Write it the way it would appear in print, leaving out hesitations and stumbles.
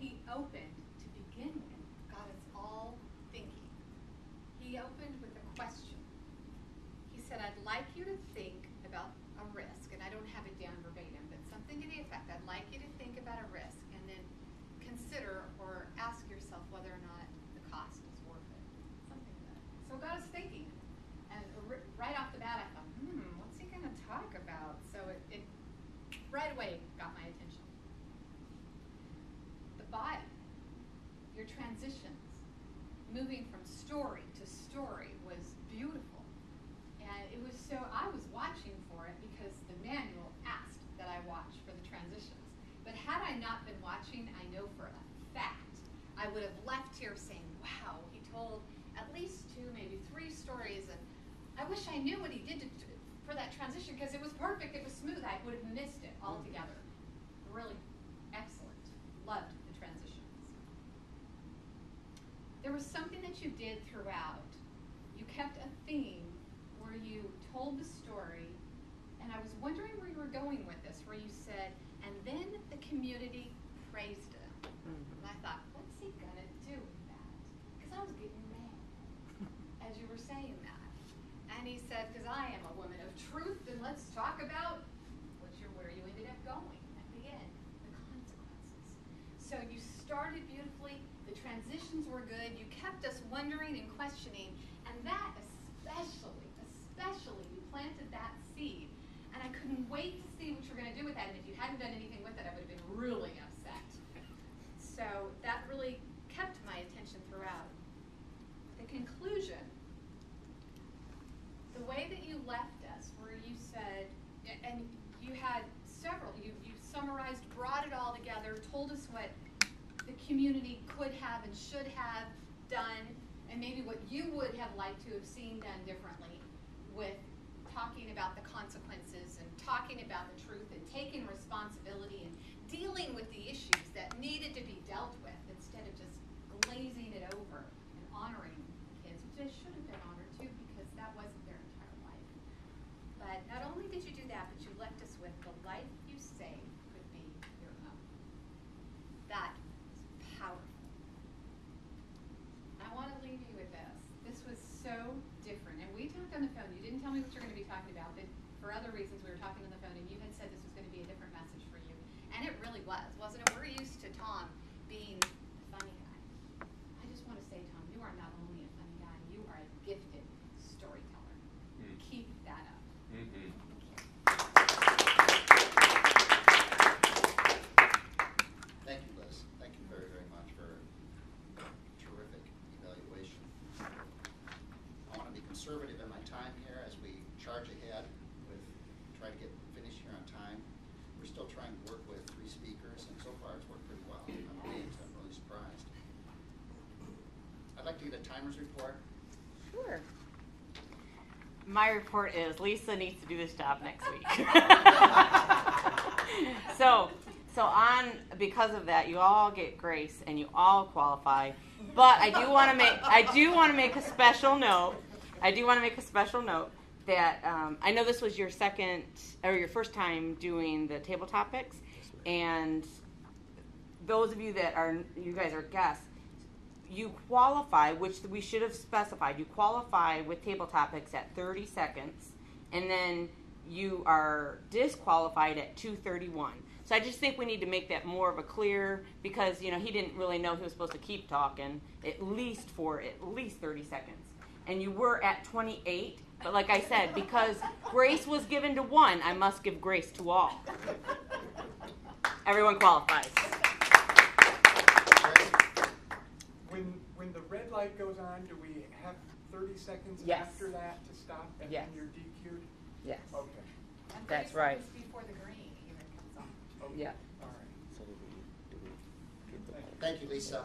he opened to begin with got us all thinking. He opened with a question. He said, I'd like you to think about a risk, and I don't have it down verbatim, but something to the effect, I'd like you to think about a risk and then consider or ask yourself whether or not the cost is worth it. Something like that. So it got us thinking. And right off the bat, I thought, what's he going to talk about? So it right away got my attention. The body, your transitions, moving from story to story was beautiful. And it was so, I was watching for it because the manual asked that I watch for the transitions. But had I not been watching, I know for a fact, I would have left here saying, wow, he told at least 2, maybe 3 stories, and I wish I knew what he did for that transition because it was perfect, it was smooth. I would have missed it altogether. Really excellent. Loved the transitions. There was something that you did throughout. You kept a theme where you told the story, and I was wondering where you were going with this, where you said, and then the community praised him. And I thought, what's he going to do with that? Because I was getting mad as you were saying that. And he said, because I am a woman of truth, then let's talk about where you ended up going at the end, the consequences. So you started beautifully, the transitions were good, you kept us wondering and questioning, and that especially, you planted that seed. And I couldn't wait to see what you were going to do with that, and if you hadn't done anything with it, I would have been really upset. So that really kept my attention throughout. The conclusion, the way that you left us, where you said, and you had several, you summarized, brought it all together, told us what the community could have and should have done, and maybe what you would have liked to have seen done differently with talking about the consequences and talking about the truth and taking responsibility and dealing with the issues that needed to be dealt with instead of just glazing it over and honoring kids, which they should have been honored too because that wasn't their entire life. But not only did you do that, but you left us with the life you saved could be your own. That is powerful. I want to leave you with this. This was so different. And we talked on the phone. You didn't tell me what you're going to be talking about, but for other reasons we were talking on the phone, and you had said this was going to be a different message for you. And it really was, wasn't it? We're used to Tom being a funny guy. I just want to say, Tom, you are not only a funny guy, you are a gifted storyteller. Keep that up. Thank you, Liz. Thank you very, very much for a terrific evaluation. I want to be conservative in my time here as we charge ahead with try to get finished here on time. We're still trying to work with 3 speakers, and so far it's worked pretty well. I'm amazed. I'm really surprised. I'd like to get a timer's report. Sure. My report is Lisa needs to do this job next week. Because of that, you all get grace and you all qualify. But I do want to make a special note. That I know this was your first time doing the table topics, and those of you you guys are guests, you qualify, which we should have specified. You qualify with table topics at 30 seconds, and then you are disqualified at 2:31. So I just think we need to make that more of a clear, because he didn't really know he was supposed to keep talking at least 30 seconds, and you were at 28. But like I said, because grace was given to one, I must give grace to all. Everyone qualifies. When the red light goes on, do we have 30 seconds Yes. after that to stop, and Yes. then you're DQ'd? Yes. Okay. And That's 30 right. seconds before the green even comes on. Okay. Yeah. All right. Thank you, Lisa.